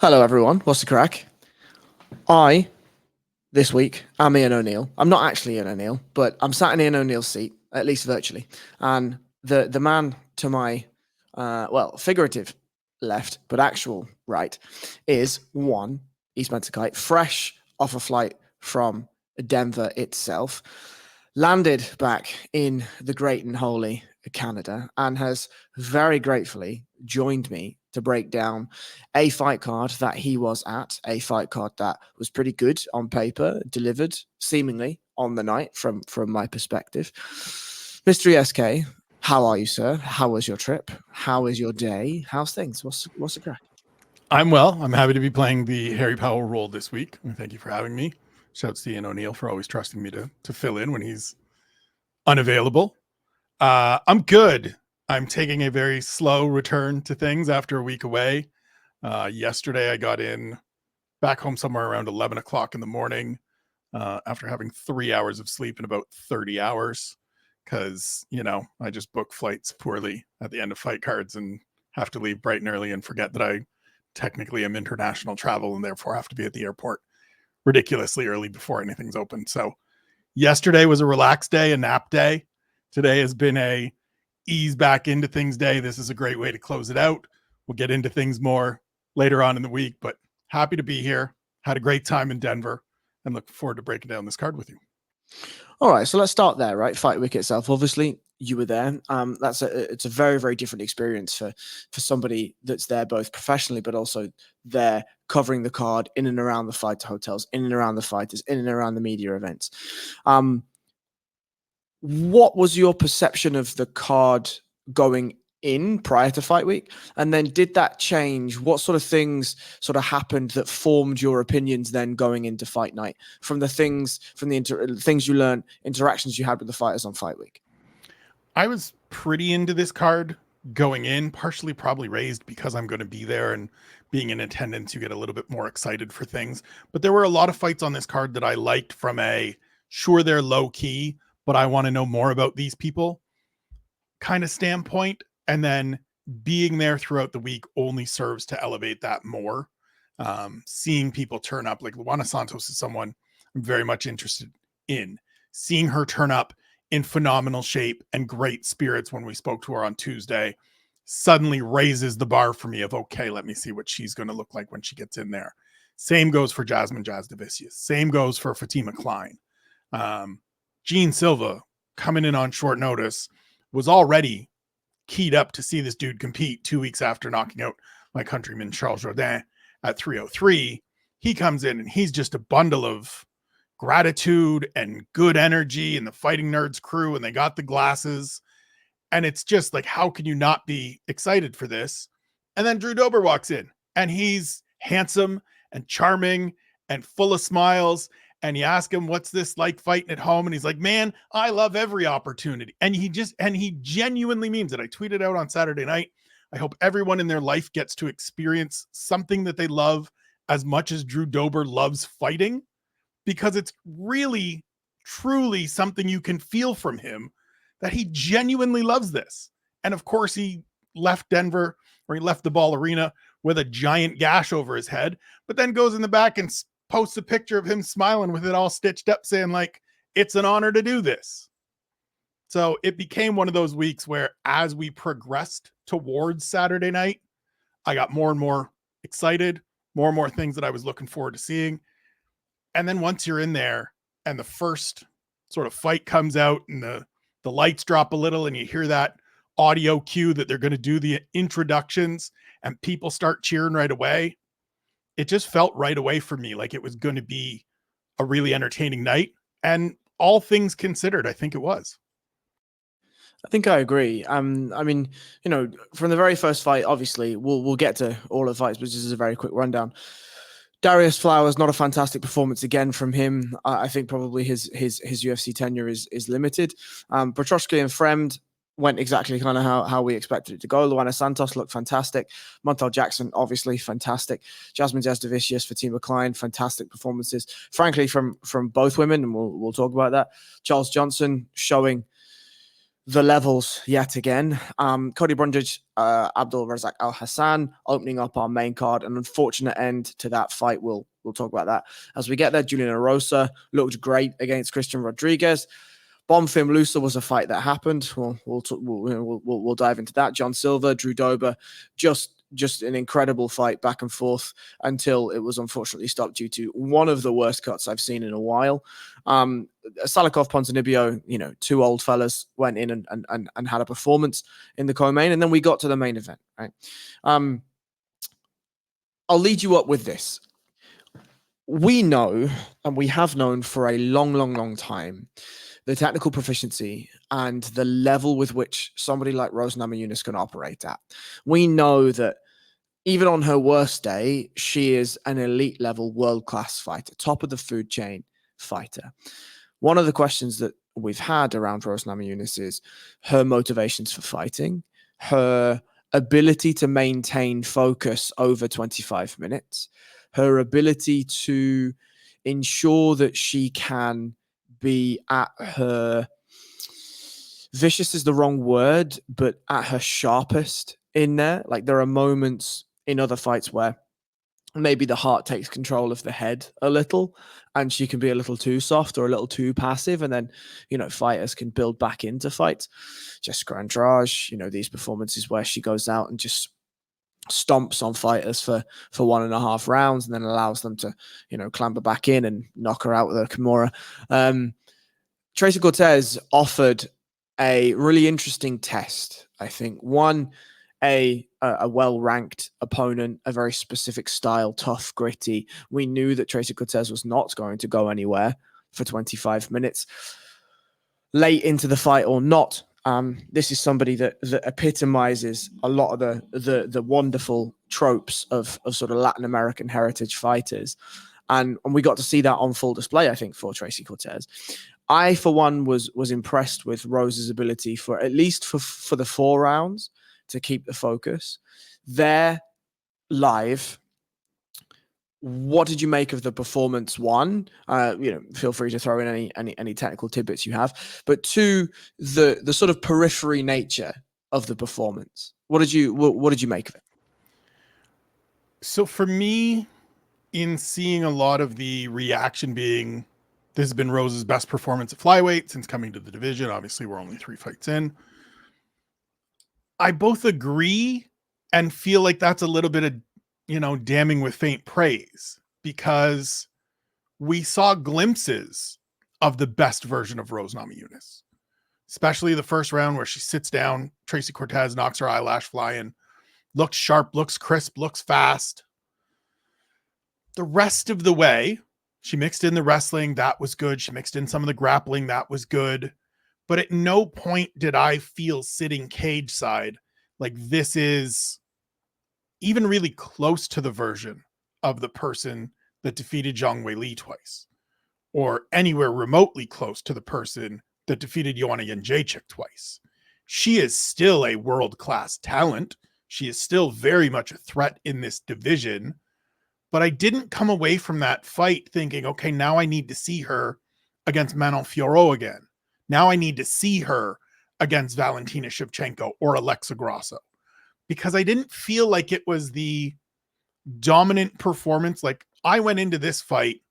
Hello, everyone. What's the crack? This week, am Ian O'Neill. I'm not actually Ian O'Neill, but I'm sat in Ian O'Neill's seat, at least virtually. And the man to my, figurative left, but actual right, is one, E. Spencer Kyte, fresh off a flight from Denver itself, landed back in the great and holy Canada, and has very gratefully joined me to break down a fight card that he was at, a fight card that was pretty good on paper, delivered seemingly on the night from my perspective. Mr. ESK, how are you, sir? How was your trip? How is your day? How's things? What's the crack? I'm well. I'm happy to be playing the Harry Powell role this week. Thank you for having me. Shouts to Ian O'Neill for always trusting me to fill in when he's unavailable. I'm good. I'm taking a very slow return to things after a week away. Yesterday, I got in back home somewhere around 11 o'clock in the morning after having 3 hours of sleep in about 30 hours because, I just book flights poorly at the end of fight cards and have to leave bright and early and forget that I technically am international travel and therefore have to be at the airport ridiculously early before anything's open. So yesterday was a relaxed day, a nap day. Today has been a ease back into things day. This is a great way to close it out. We'll get into things more later on in the week, but happy to be here. Had a great time in Denver and looking forward to breaking down this card with you. All right, so let's start there, right? Fight week itself. Obviously, you were there. It's a very, very different experience for somebody that's there both professionally, but also there covering the card in and around the fight hotels, in and around the fighters, in and around the media events. What was your perception of the card going in prior to fight week, and then did that change? What sort of things sort of happened that formed your opinions then going into fight night from the things things you learned, interactions you had with the fighters on fight week? I was pretty into this card going in, partially probably raised because I'm going to be there and being in attendance, you get a little bit more excited for things. But there were a lot of fights on this card that I liked from a sure they're low key, but I want to know more about these people kind of standpoint. And then being there throughout the week only serves to elevate that more. Seeing people turn up, like Luana Santos is someone I'm very much interested in. Seeing her turn up in phenomenal shape and great spirits when we spoke to her on Tuesday suddenly raises the bar for me of, okay, let me see what she's going to look like when she gets in there. Same goes for Jasmine Jasudavicius. Same goes for Fatima Klein. Jean Silva coming in on short notice was already keyed up to see this dude compete 2 weeks after knocking out my countryman Charles Jourdain at 303. He comes in and he's just a bundle of gratitude and good energy and the Fighting Nerds crew, and they got the glasses. And it's just like, how can you not be excited for this? And then Drew Dober walks in and he's handsome and charming and full of smiles. And you ask him, what's this like fighting at home? And he's like, man, I love every opportunity. And he genuinely means it. I tweeted out on Saturday night, I hope everyone in their life gets to experience something that they love as much as Drew Dober loves fighting, because it's really, truly something you can feel from him that he genuinely loves this. And of course, he left Denver, or he left the Ball Arena with a giant gash over his head, but then goes in the back and posts a picture of him smiling with it all stitched up, saying like, it's an honor to do this. So it became one of those weeks where as we progressed towards Saturday night, I got more and more excited, more and more things that I was looking forward to seeing. And then once you're in there and the first sort of fight comes out and the lights drop a little and you hear that audio cue that they're going to do the introductions and people start cheering right away, it just felt right away for me like it was going to be a really entertaining night. And all things considered, I think it was. I think I agree. I mean, from the very first fight, obviously, we'll get to all the fights, but this is a very quick rundown. Darius Flowers, not a fantastic performance again from him. I think probably his UFC tenure is limited. Petroshki and Fremd went exactly kind of how we expected it to go. Luana Santos looked fantastic. Montel Jackson, obviously fantastic. Jasmine Jasudavicius, Fatima Klein, fantastic performances. Frankly, from both women, and we'll talk about that. Charles Johnson showing the levels yet again. Cody Brundage, Abdul Razak Al Hassan opening up our main card. An unfortunate end to that fight. We'll talk about that as we get there. Julian Erosa looked great against Christian Rodriguez. Bonfim Lusa was a fight that happened. We'll dive into that. John Silver, Drew Dober, just an incredible fight back and forth until it was unfortunately stopped due to one of the worst cuts I've seen in a while. Salikov, Ponzinibbio, two old fellas went in and had a performance in the co-main, and then we got to the main event, right? I'll lead you up with this. We know, and we have known for a long time, the technical proficiency and the level with which somebody like Rose Namajunas can operate at. We know that even on her worst day, she is an elite level world-class fighter, top of the food chain fighter. One of the questions that we've had around Rose Namajunas is her motivations for fighting, her ability to maintain focus over 25 minutes, her ability to ensure that she can be at her, vicious is the wrong word, but at her sharpest in there. Like, there are moments in other fights where maybe the heart takes control of the head a little and she can be a little too soft or a little too passive, and then fighters can build back into fights. Jessica Andrade, these performances where she goes out and just stomps on fighters for 1.5 rounds and then allows them to clamber back in and knock her out with a Kimura. Tracy Cortez offered a really interesting test, I think. One, a well-ranked opponent, a very specific style, tough, gritty. We knew that Tracy Cortez was not going to go anywhere for 25 minutes. Late into the fight or not, this is somebody that epitomizes a lot of the wonderful tropes of sort of Latin American heritage fighters. And we got to see that on full display, I think, for Tracy Cortez. I, for one, was impressed with Rose's ability for at least for the 4 rounds to keep the focus. There, live, what did you make of the performance? One, feel free to throw in any technical tidbits you have. But two, the sort of periphery nature of the performance. What did you make of it? So for me, in seeing a lot of the reaction being, this has been Rose's best performance at flyweight since coming to the division. Obviously, we're only 3 fights in. I both agree and feel like that's a little bit of, damning with faint praise, because we saw glimpses of the best version of Rose Namajunas, especially the first round where she sits down, Tracy Cortez knocks her eyelash flying, looks sharp, looks crisp, looks fast. The rest of the way, she mixed in the wrestling, that was good. She mixed in some of the grappling, that was good. But at no point did I feel sitting cage side like this is even really close to the version of the person that defeated Zhang Weili twice, or anywhere remotely close to the person that defeated Joanna Jędrzejczyk twice. She is still a world-class talent. She is still very much a threat in this division. But I didn't come away from that fight thinking, okay, now I need to see her against Manon Fiorot again. Now I need to see her against Valentina Shevchenko or Alexa Grasso, because I didn't feel like it was the dominant performance. Like, I went into this fight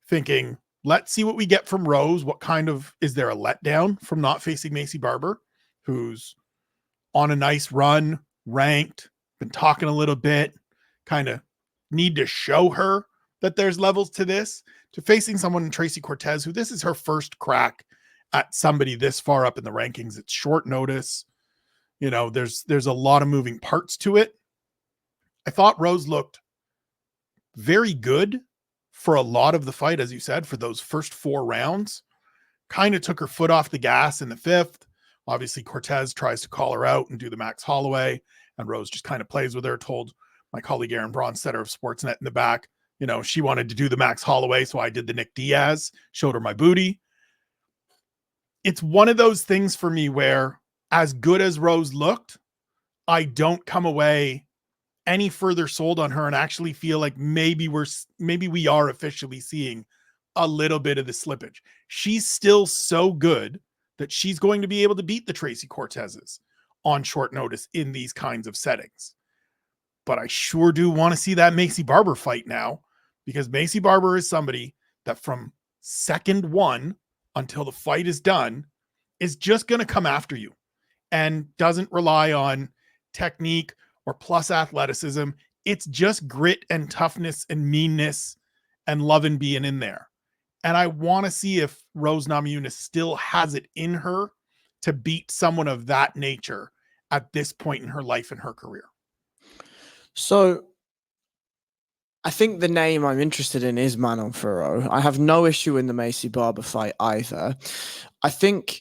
thinking, let's see what we get from Rose. What kind of, is there a letdown from not facing Macy Barber, who's on a nice run, ranked, been talking a little bit, kind of need to show her that there's levels to this, to facing someone in Tracy Cortez, who this is her first crack at somebody this far up in the rankings. It's short notice. There's a lot of moving parts to it. I thought Rose looked very good for a lot of the fight, as you said, for those first 4 rounds. Kind of took her foot off the gas in the 5th. Obviously, Cortez tries to call her out and do the Max Holloway, and Rose just kind of plays with her. Told my colleague Aaron Bronstetter of Sportsnet in the back, she wanted to do the Max Holloway, so I did the Nick Diaz, showed her my booty. It's one of those things for me where, as good as Rose looked, I don't come away any further sold on her and actually feel like maybe we are officially seeing a little bit of the slippage. She's still so good that she's going to be able to beat the Tracy Cortezes on short notice in these kinds of settings. But I sure do want to see that Macy Barber fight now, because Macy Barber is somebody that from second one until the fight is done is just going to come after you and doesn't rely on technique or plus athleticism. It's just grit and toughness and meanness and loving being in there. And I want to see if Rose Namajunas still has it in her to beat someone of that nature at this point in her life and her career. So I think the name I'm interested in is Manon Fiorot. I have no issue in the Macy Barber fight either. I think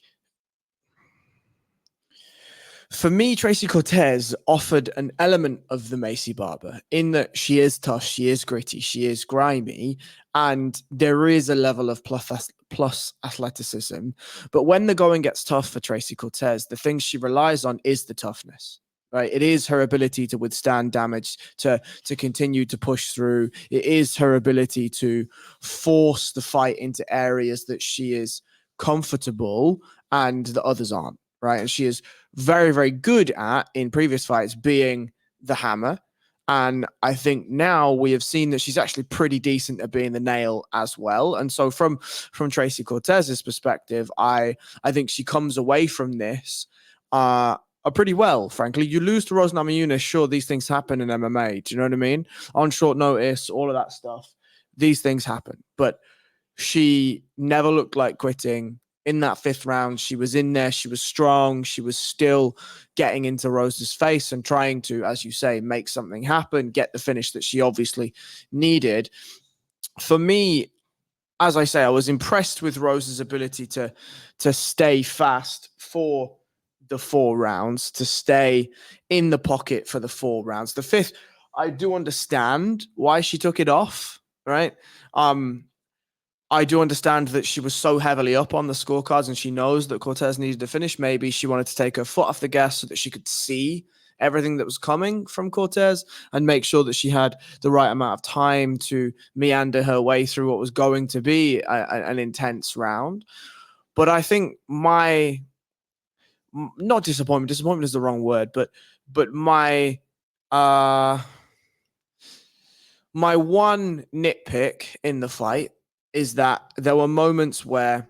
for me, Tracy Cortez offered an element of the Macy Barber in that she is tough, she is gritty, she is grimy, and there is a level of plus athleticism. But when the going gets tough for Tracy Cortez, the thing she relies on is the toughness. Right, it is her ability to withstand damage, to continue to push through. It is her ability to force the fight into areas that she is comfortable and the others aren't. Right, and she is very, very good at, in previous fights, being the hammer. And I think now we have seen that she's actually pretty decent at being the nail as well. And so from Tracy Cortez's perspective, I think she comes away from this pretty well, frankly. You lose to Rose Namajunas, sure, these things happen in MMA. Do you know what I mean? On short notice, all of that stuff. These things happen. But she never looked like quitting. In that fifth round, she was in there. She was strong. She was still getting into Rose's face and trying to, as you say, make something happen, get the finish that she obviously needed. For me, as I say, I was impressed with Rose's ability to stay fast for the 4 rounds, to stay in the pocket for the 4 rounds. The fifth, I do understand why she took it off, right? I do understand that she was so heavily up on the scorecards and she knows that Cortez needed to finish. Maybe she wanted to take her foot off the gas so that she could see everything that was coming from Cortez and make sure that she had the right amount of time to meander her way through what was going to be an intense round. But I think not disappointment is the wrong word, but my one nitpick in the fight is that there were moments where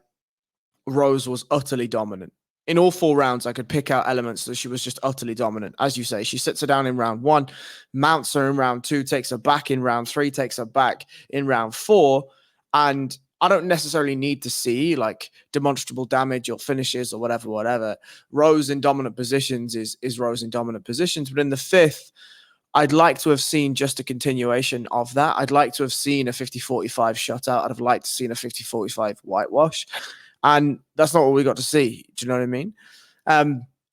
Rose was utterly dominant. In all 4 rounds, I could pick out elements that she was just utterly dominant. As you say, she sits her down in round 1, mounts her in round 2, takes her back in round 3, takes her back in round 4. And I don't necessarily need to see like demonstrable damage or finishes or whatever. Rose in dominant positions is Rose in dominant positions. But in the 5th, I'd like to have seen just a continuation of that. I'd like to have seen a 50-45 shutout. I'd have liked to seen a 50-45 whitewash. And that's not what we got to see. Do you know what I mean?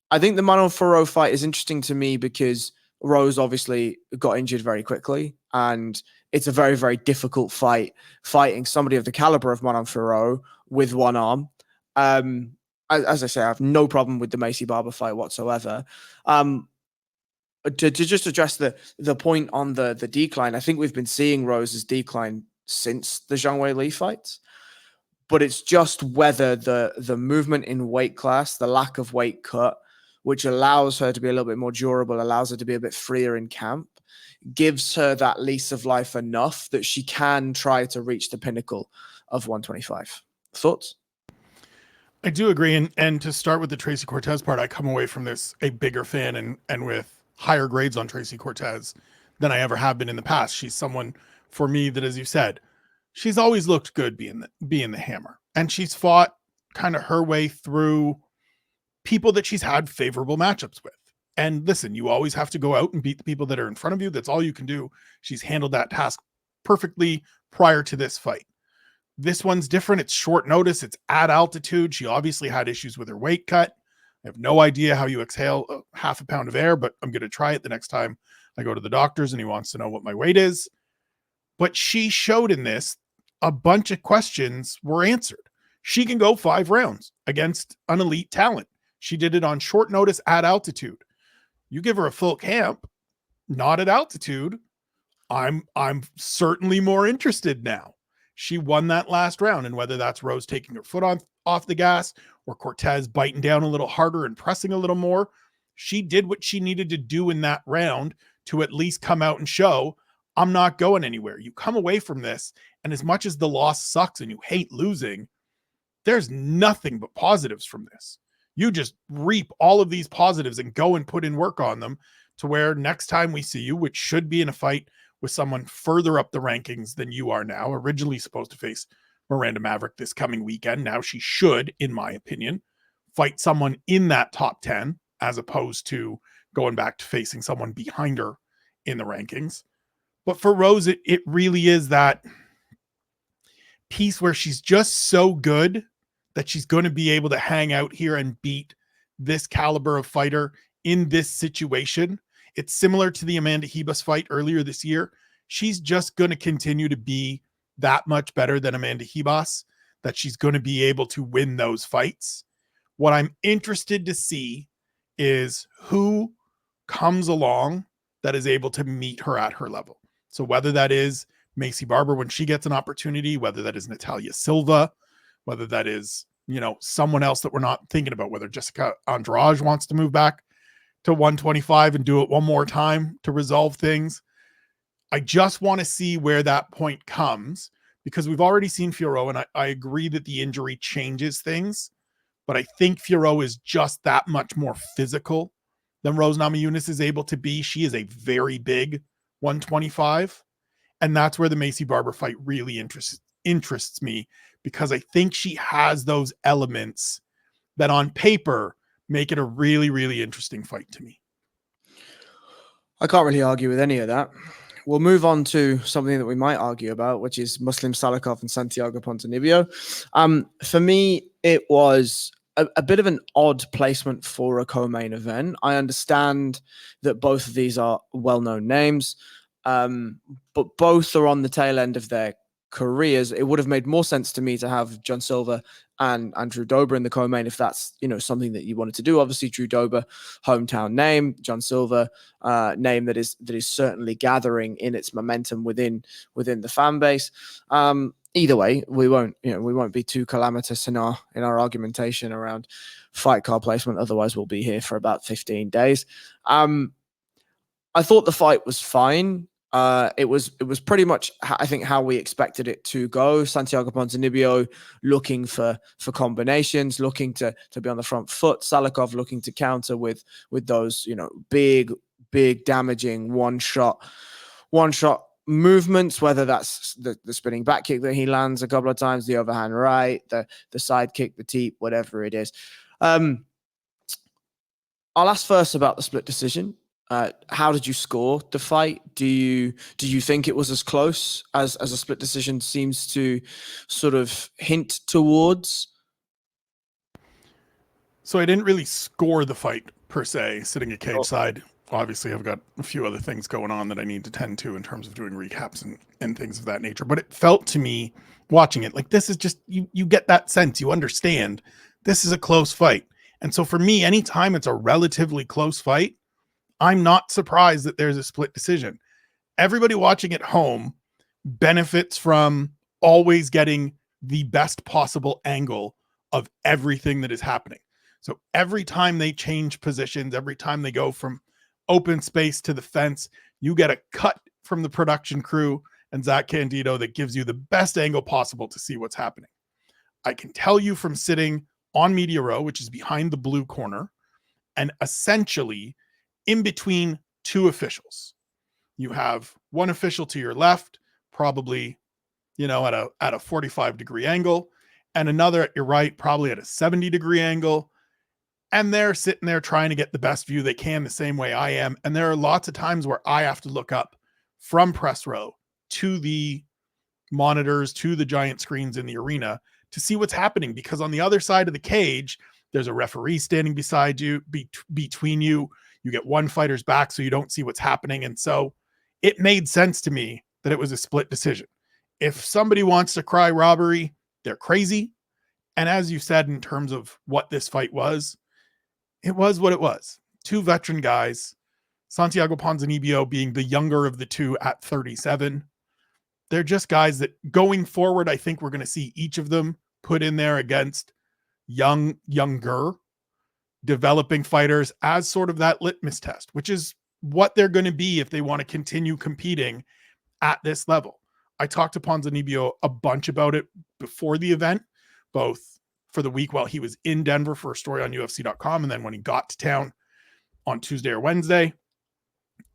I think the Manon Fiorot fight is interesting to me because Rose obviously got injured very quickly. And it's a very, very difficult fight, fighting somebody of the caliber of Manon Fiorot with one arm. As I say, I have no problem with the Macy Barber fight whatsoever. To just address the point on the decline, I think we've been seeing Rose's decline since the Zhang Weili fights, but it's just whether the movement in weight class, the lack of weight cut, which allows her to be a little bit more durable, allows her to be a bit freer in camp, gives her that lease of life enough that she can try to reach the pinnacle of 125. Thoughts? I do agree. And to start with the Tracy Cortez part, I come away from this a bigger fan and with higher grades on Tracy Cortez than I ever have been in the past. She's someone for me that, as you said, she's always looked good being the hammer, and she's fought kind of her way through people that she's had favorable matchups with. And listen, you always have to go out and beat the people that are in front of you. That's all you can do. She's handled that task perfectly prior to this fight. This one's different. It's short notice. It's at altitude. She obviously had issues with her weight cut. I have no idea how you exhale half a pound of air, but I'm going to try it the next time I go to the doctor's and he wants to know what my weight is. But she showed in this a bunch of questions were answered. She can go 5 rounds against an elite talent. She did it on short notice at altitude. You give her a full camp, not at altitude, I'm certainly more interested now. She won that last round, and whether that's Rose taking her foot off the gas, or Cortez biting down a little harder and pressing a little more. She did what she needed to do in that round to at least come out and show, I'm not going anywhere. You come away from this, and as much as the loss sucks and you hate losing, there's nothing but positives from this. You just reap all of these positives and go and put in work on them to where next time we see you, which should be in a fight with someone further up the rankings than you are now, originally supposed to face Miranda Maverick this coming weekend. Now she should, in my opinion, fight someone in that top 10 as opposed to going back to facing someone behind her in the rankings. But for Rose, it really is that piece where she's just so good that she's going to be able to hang out here and beat this caliber of fighter in this situation. It's similar to the Amanda Ribas fight earlier this year. She's just going to continue to be that much better than Amanda Ribas, that she's going to be able to win those fights. What I'm interested to see is who comes along that is able to meet her at her level. So whether that is Maycee Barber when she gets an opportunity, whether that is Natalia Silva, whether that is, someone else that we're not thinking about, whether Jessica Andrade wants to move back to 125 and do it one more time to resolve things. I just want to see where that point comes, because we've already seen Fiorot, and I agree that the injury changes things, but I think Fiorot is just that much more physical than Rose Namajunas is able to be. She is a very big 125, and that's where the Maycee Barber fight really interests me, because I think she has those elements that on paper make it a really, really interesting fight to me. I can't really argue with any of that. We'll move on to something that we might argue about, which is Muslim Salikov and Santiago Ponzinibbio. For me, it was a bit of an odd placement for a co-main event. I understand that both of these are well-known names, but both are on the tail end of their careers. It would have made more sense to me to have John Silver and Drew Dober in the co-main if that's something that you wanted to do. Obviously, Drew Dober, hometown name. John Silver, name that is certainly gathering in its momentum within the fan base. Either way, we won't be too calamitous in our argumentation around fight card placement. Otherwise, we'll be here for about 15 days. I thought the fight was fine. It was pretty much, I think, how we expected it to go. Santiago Ponzinibbio looking for combinations, looking to be on the front foot. Salikov looking to counter with those big damaging one shot movements, whether that's the spinning back kick that he lands a couple of times, the overhand right, the side kick, the teep, whatever it is. I'll ask first about the split decision. How did you score the fight? Do you think it was as close as a split decision seems to sort of hint towards? So I didn't really score the fight per se, sitting at cage side. Obviously, I've got a few other things going on that I need to tend to in terms of doing recaps and things of that nature. But it felt to me, watching it, like this is just, you get that sense, you understand this is a close fight. And so for me, anytime it's a relatively close fight, I'm not surprised that there's a split decision. Everybody watching at home benefits from always getting the best possible angle of everything that is happening. So every time they change positions, every time they go from open space to the fence, you get a cut from the production crew and Zach Candido that gives you the best angle possible to see what's happening. I can tell you from sitting on Media Row, which is behind the blue corner, and essentially in between two officials. You have one official to your left, probably, at a 45-degree angle, and another at your right, probably at a 70-degree angle. And they're sitting there trying to get the best view they can, the same way I am. And there are lots of times where I have to look up from press row to the monitors, to the giant screens in the arena to see what's happening, because on the other side of the cage, there's a referee standing beside you, between you. You get one fighter's back, so you don't see what's happening. And so it made sense to me that it was a split decision. If somebody wants to cry robbery, they're crazy. And as you said, in terms of what this fight was, it was what it was. Two veteran guys, Santiago Ponzinibbio being the younger of the two at 37. They're just guys that going forward, I think we're going to see each of them put in there against younger developing fighters as sort of that litmus test, which is what they're going to be if they want to continue competing at this level. I talked to Ponzinibbio a bunch about it before the event, both for the week while he was in Denver for a story on UFC.com, and then when he got to town on Tuesday or Wednesday.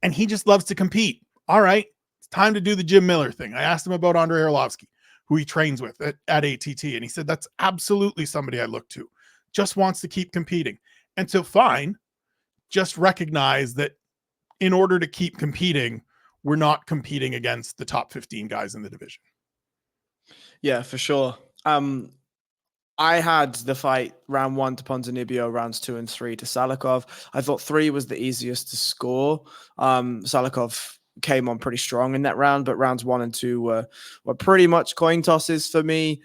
And he just loves to compete. All right, it's time to do the Jim Miller thing. I asked him about Andrei Arlovsky, who he trains with at ATT, and he said that's absolutely somebody I look to. Just wants to keep competing. And so fine, just recognize that in order to keep competing, we're not competing against the top 15 guys in the division. Yeah, for sure. I had the fight round 1 to Ponzinibbio, rounds 2 and 3 to Salikov. I thought 3 was the easiest to score. Salikov came on pretty strong in that round, but rounds 1 and 2 were pretty much coin tosses for me.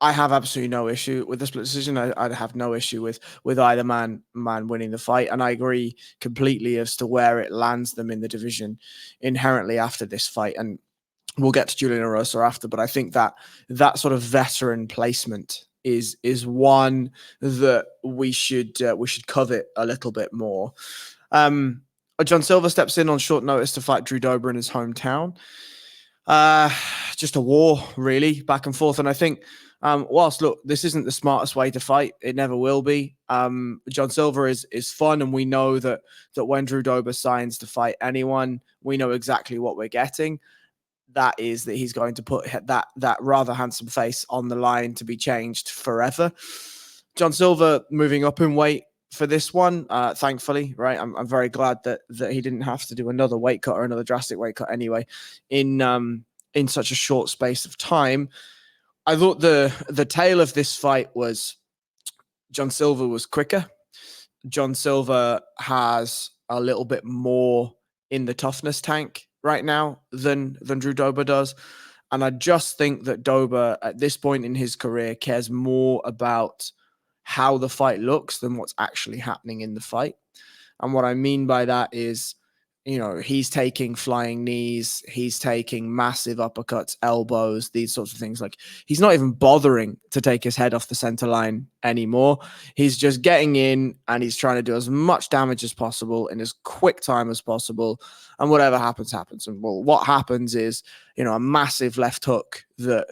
I have absolutely no issue with the split decision. I'd have no issue with either man winning the fight, and I agree completely as to where it lands them in the division inherently after this fight. And we'll get to Julian Erosa after, but I think that sort of veteran placement is one that we should covet a little bit more. John Silver steps in on short notice to fight Drew Dober in his hometown. Just a war, really, back and forth. And I think, whilst look, this isn't the smartest way to fight, it never will be. John Silver is fun, and we know that when Drew Dober signs to fight anyone, we know exactly what we're getting. That is that he's going to put that rather handsome face on the line to be changed forever. John Silver moving up in weight for this one, thankfully, right? I'm very glad that he didn't have to do another weight cut or another drastic weight cut anyway in such a short space of time. I thought the tale of this fight was John Silver was quicker. John Silver has a little bit more in the toughness tank right now than Drew Dober does. And I just think that Dober at this point in his career cares more about how the fight looks than what's actually happening in the fight. And what I mean by that is, he's taking flying knees, he's taking massive uppercuts, elbows, these sorts of things. Like, he's not even bothering to take his head off the center line anymore. He's just getting in and he's trying to do as much damage as possible in as quick time as possible. And whatever happens, happens. And well, what happens is, a massive left hook that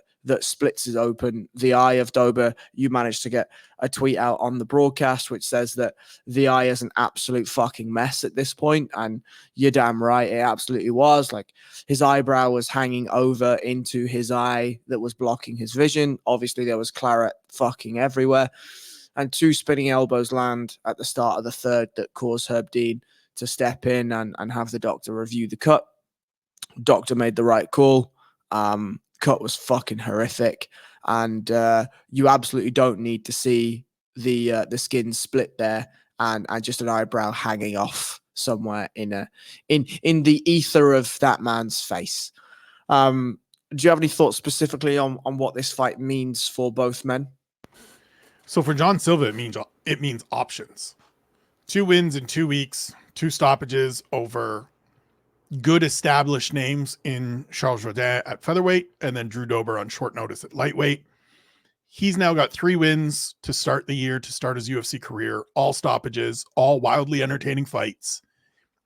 splits it open the eye of Dober. You managed to get a tweet out on the broadcast which says that the eye is an absolute fucking mess at this point, and you're damn right, it absolutely was. Like, his eyebrow was hanging over into his eye that was blocking his vision. Obviously there was claret fucking everywhere, and 2 spinning elbows land at the start of the third that caused Herb Dean to step in and have the doctor review the cut. Doctor made the right call. Cut was fucking horrific, and you absolutely don't need to see the skin split there and just an eyebrow hanging off somewhere in the ether of that man's face. Do you have any thoughts specifically on what this fight means for both men? So for John Silva, it means options. 2 wins in 2 weeks, 2 stoppages over good established names in Charles Jourdain at featherweight, and then Drew Dober on short notice at lightweight. He's now got 3 wins to start the year, to start his UFC career, all stoppages, all wildly entertaining fights.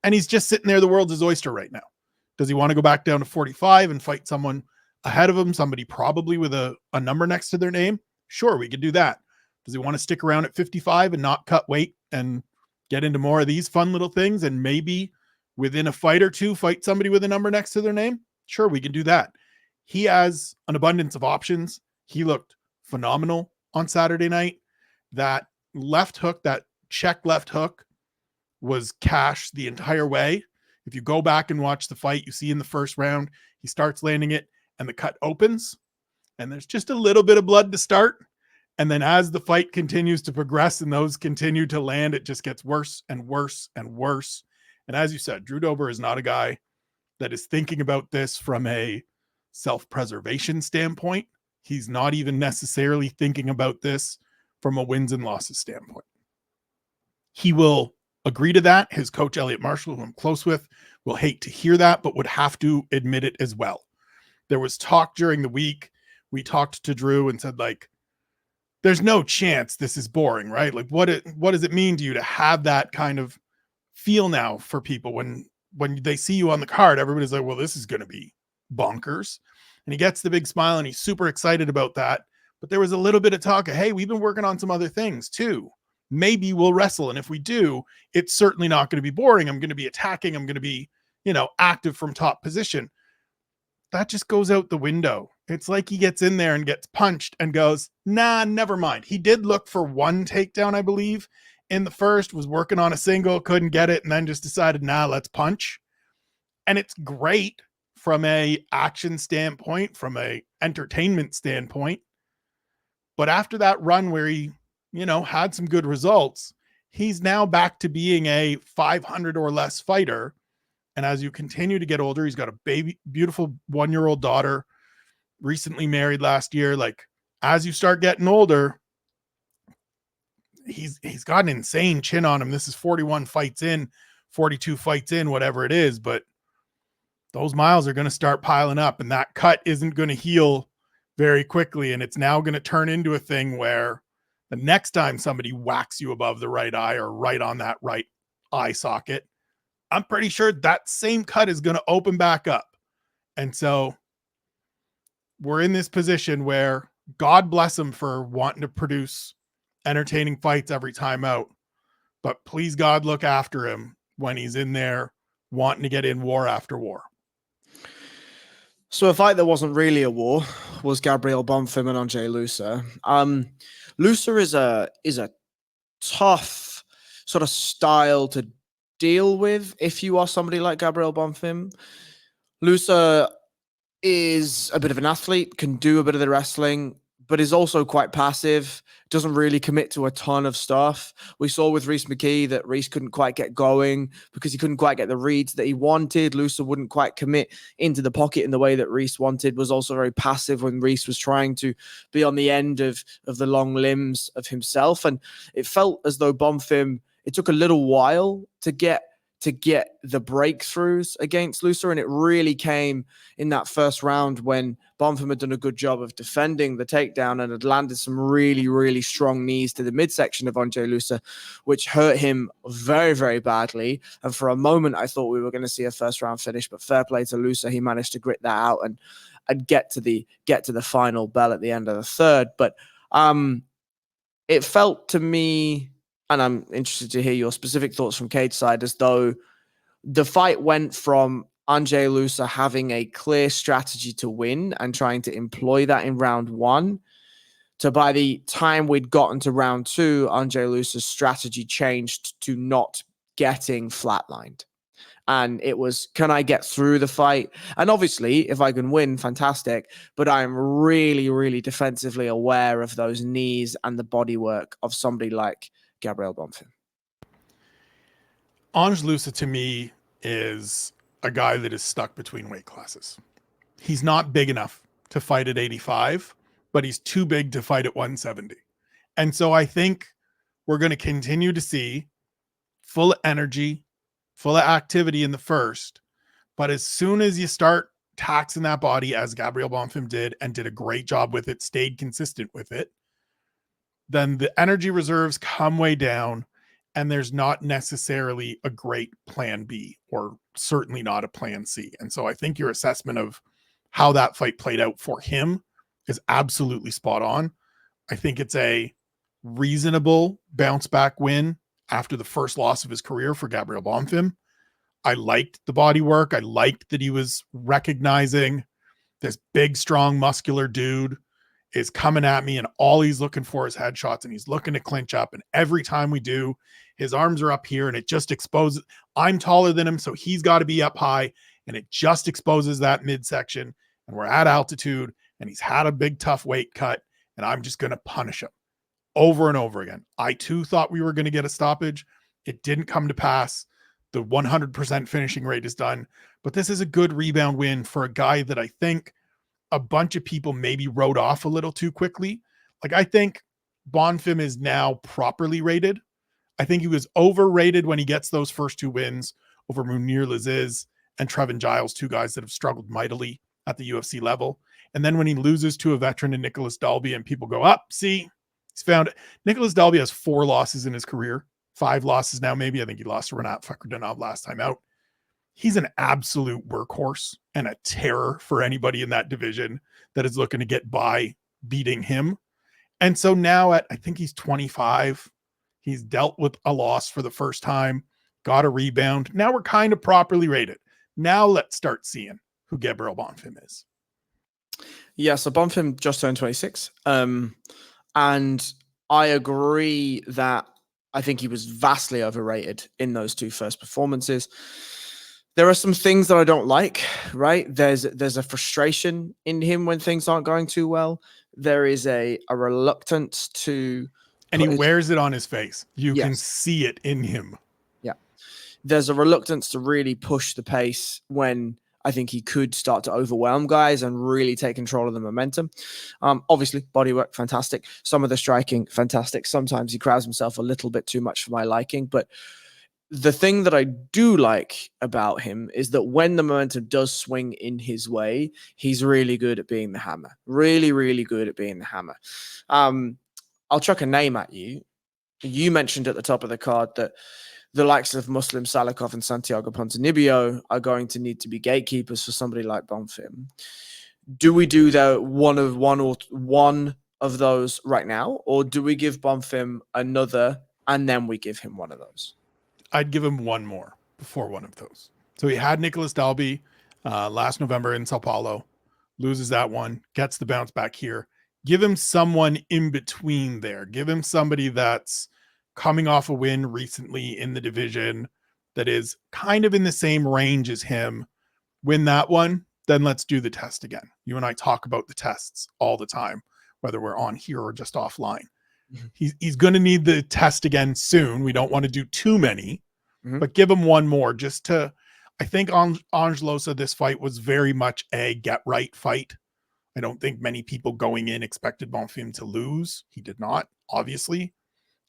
And he's just sitting there, the world's his oyster right now. Does he want to go back down to 45 and fight someone ahead of him, somebody probably with a number next to their name? Sure, we could do that. Does he want to stick around at 55 and not cut weight and get into more of these fun little things and maybe within a fight or 2 fight somebody with a number next to their name? Sure, we can do that. He has an abundance of options. He looked phenomenal on Saturday night. That left hook, that check left hook, was cash the entire way. If you go back and watch the fight, you see in the first round, he starts landing it and the cut opens and there's just a little bit of blood to start. And then as the fight continues to progress and those continue to land, it just gets worse and worse and worse. And as you said, Drew Dober is not a guy that is thinking about this from a self-preservation standpoint. He's not even necessarily thinking about this from a wins and losses standpoint. He will agree to that. His coach, Elliot Marshall, who I'm close with, will hate to hear that, but would have to admit it as well. There was talk during the week. We talked to Drew and said, like, there's no chance this is boring, right? Like what does it mean to you to have that kind of feel now for people when they see you on the card? Everybody's like, well, this is going to be bonkers. And he gets the big smile and he's super excited about that. But there was a little bit of talk of, hey, we've been working on some other things too. Maybe we'll wrestle. And if we do, it's certainly not going to be boring. I'm going to be attacking. I'm going to be, active from top position. That just goes out the window. It's like he gets in there and gets punched and goes, nah, never mind. He did look for one takedown, I believe, in the first, was working on a single, couldn't get it, and then just decided, nah, let's punch. And it's great from a action standpoint, from a entertainment standpoint. But after that run where he, had some good results, he's now back to being a 500 or less fighter. And as you continue to get older, he's got a beautiful 1-year-old daughter, recently married last year. Like, as you start getting older, he's got an insane chin on him. This is 41 fights in, 42 fights in, whatever it is. But those miles are going to start piling up, and that cut isn't going to heal very quickly. And it's now going to turn into a thing where the next time somebody whacks you above the right eye or right on that right eye socket, I'm pretty sure that same cut is going to open back up. And so we're in this position where God bless him for wanting to produce entertaining fights every time out. But please, God, look after him when he's in there wanting to get in war after war. So a fight that wasn't really a war was Gabriel Bonfim and Andre Lusa. Lusa is a tough sort of style to deal with if you are somebody like Gabriel Bonfim. Lusa is a bit of an athlete, can do a bit of the wrestling, but is also quite passive, doesn't really commit to a ton of stuff. We saw with Rhys McKee that Rhys couldn't quite get going because he couldn't quite get the reads that he wanted. Lusa wouldn't quite commit into the pocket in the way that Rhys wanted, was also very passive when Rhys was trying to be on the end of the long limbs of himself. And it felt as though Bonfim, it took a little while to get the breakthroughs against Lusa, and it really came in that first round when Bonfim had done a good job of defending the takedown and had landed some really, really strong knees to the midsection of Andre Lusa, which hurt him very, very badly. And for a moment, I thought we were going to see a first round finish, but fair play to Lusa. He managed to grit that out and get to the final bell at the end of the third. But it felt to me, and I'm interested to hear your specific thoughts from Kyte's side, as though the fight went from Andre Lusa having a clear strategy to win and trying to employ that in round one, to by the time we'd gotten to round two, Andre Lusa's strategy changed to not getting flatlined. And it was, can I get through the fight? And obviously, if I can win, fantastic. But I'm really, really defensively aware of those knees and the bodywork of somebody like Gabriel Bonfim. Ange Lusa, to me, is a guy that is stuck between weight classes. He's not big enough to fight at 85, but he's too big to fight at 170. And so I think we're going to continue to see full of energy, full of activity in the first. But as soon as you start taxing that body, as Gabriel Bonfim did, and did a great job with it, stayed consistent with it, then the energy reserves come way down, and there's not necessarily a great plan B, or certainly not a plan C. And so I think your assessment of how that fight played out for him is absolutely spot on. I think it's a reasonable bounce back win after the first loss of his career for Gabriel Bonfim. I liked the body work. I liked that he was recognizing this big, strong, muscular dude is coming at me, and all he's looking for is headshots, and he's looking to clinch up. And every time we do, his arms are up here, and it just exposes, I'm taller than him, so he's got to be up high, and it just exposes that midsection. And we're at altitude, and he's had a big, tough weight cut, and I'm just going to punish him over and over again. I too thought we were going to get a stoppage. It didn't come to pass. The 100% finishing rate is done, but this is a good rebound win for a guy that I think a bunch of people maybe wrote off a little too quickly. Like, I think Bonfim is now properly rated. I think he was overrated when he gets those first two wins over Munir Laziz and Trevin Giles, two guys that have struggled mightily at the UFC level. And then when he loses to a veteran in Nicholas Dalby, and people go, up, see, He's found Nicholas Dalby has 4 losses in his career, 5 losses now, maybe. I think he lost to Renat Fakhretdinov last time out. He's an absolute workhorse and a terror for anybody in that division that is looking to get by beating him. And so now I think he's 25. He's dealt with a loss for the first time, got a rebound. Now we're kind of properly rated. Now let's start seeing who Gabriel Bonfim is. Yeah, so Bonfim just turned 26. And I agree that I think he was vastly overrated in those 2 first performances. There are some things that I don't like, right? There's a frustration in him when things aren't going too well. There is a reluctance to... And he wears it on his face. You Yes. can see it in him. Yeah. There's a reluctance to really push the pace when I think he could start to overwhelm guys and really take control of the momentum. Obviously, bodywork, fantastic. Some of the striking, fantastic. Sometimes he crowds himself a little bit too much for my liking. But the thing that I do like about him is that when the momentum does swing in his way, he's really good at being the hammer. Really, really good at being the hammer. I'll chuck a name at you. You mentioned at the top of the card that the likes of Muslim Salikov and Santiago Ponzinibbio are going to need to be gatekeepers for somebody like Bonfim. Do we do one of those right now, or do we give Bonfim another and then we give him one of those? I'd give him one more before one of those. So he had Nicholas Dalby last November in Sao Paulo, loses that one, gets the bounce back here. Give him someone in between there. Give him somebody that's coming off a win recently in the division that is kind of in the same range as him. Win that one, then let's do the test again. You and I talk about the tests all the time, whether we're on here or just offline. He's going to need the test again soon. We don't want to do too many, but give him one more just to... I think Angelo said this fight was very much a get right fight. I don't think many people going in expected Bonfim to lose. He did not, obviously.